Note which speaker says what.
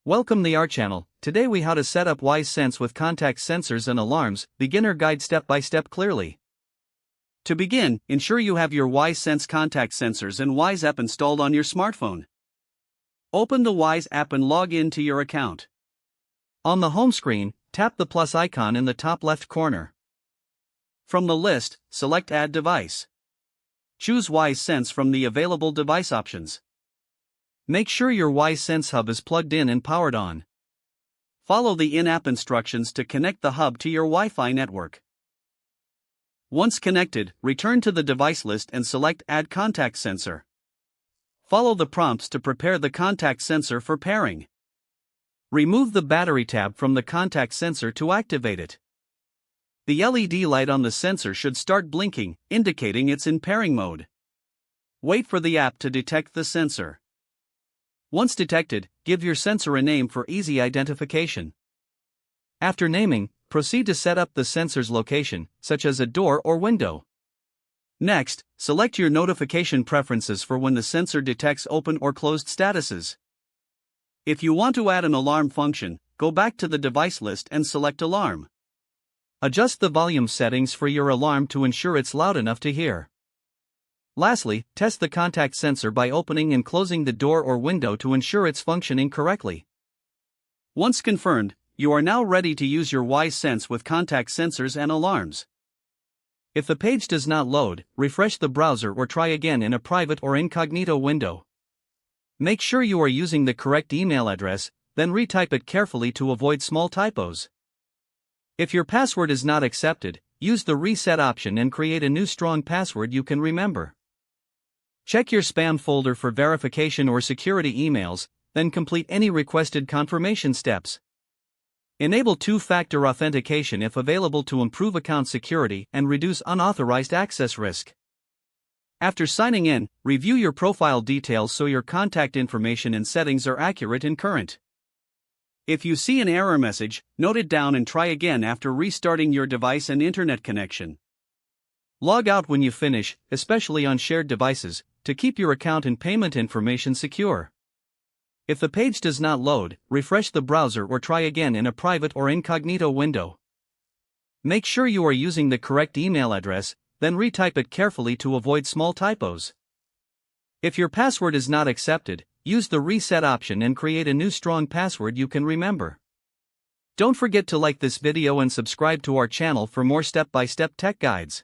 Speaker 1: Welcome to our channel. Today we how to set up Wyze Sense with contact sensors and alarms, beginner guide step by step clearly. To begin, ensure you have your Wyze Sense contact sensors and Wyze app installed on your smartphone. Open the Wyze app and log in to your account. On the home screen, tap the plus icon in the top left corner. From the list, select Add Device. Choose Wyze Sense from the available device options. Make sure your Wyze Sense hub is plugged in and powered on. Follow the in-app instructions to connect the hub to your Wi-Fi network. Once connected, return to the device list and select Add Contact Sensor. Follow the prompts to prepare the contact sensor for pairing. Remove the battery tab from the contact sensor to activate it. The LED light on the sensor should start blinking, indicating it's in pairing mode. Wait for the app to detect the sensor. Once detected, give your sensor a name for easy identification. After naming, proceed to set up the sensor's location, such as a door or window. Next, select your notification preferences for when the sensor detects open or closed statuses. If you want to add an alarm function, go back to the device list and select Alarm. Adjust the volume settings for your alarm to ensure it's loud enough to hear. Lastly, test the contact sensor by opening and closing the door or window to ensure it's functioning correctly. Once confirmed, you are now ready to use your Wyze Sense with contact sensors and alarms. If the page does not load, refresh the browser or try again in a private or incognito window. Make sure you are using the correct email address, then retype it carefully to avoid small typos. If your password is not accepted, use the reset option and create a new strong password you can remember. Check your spam folder for verification or security emails, then complete any requested confirmation steps. Enable two-factor authentication if available to improve account security and reduce unauthorized access risk. After signing in, review your profile details so your contact information and settings are accurate and current. If you see an error message, note it down and try again after restarting your device and internet connection. Log out when you finish, especially on shared devices, to keep your account and payment information secure. If the page does not load, refresh the browser or try again in a private or incognito window. Make sure you are using the correct email address, then retype it carefully to avoid small typos. If your password is not accepted, use the reset option and create a new strong password you can remember. Don't forget to like this video and subscribe to our channel for more step-by-step tech guides.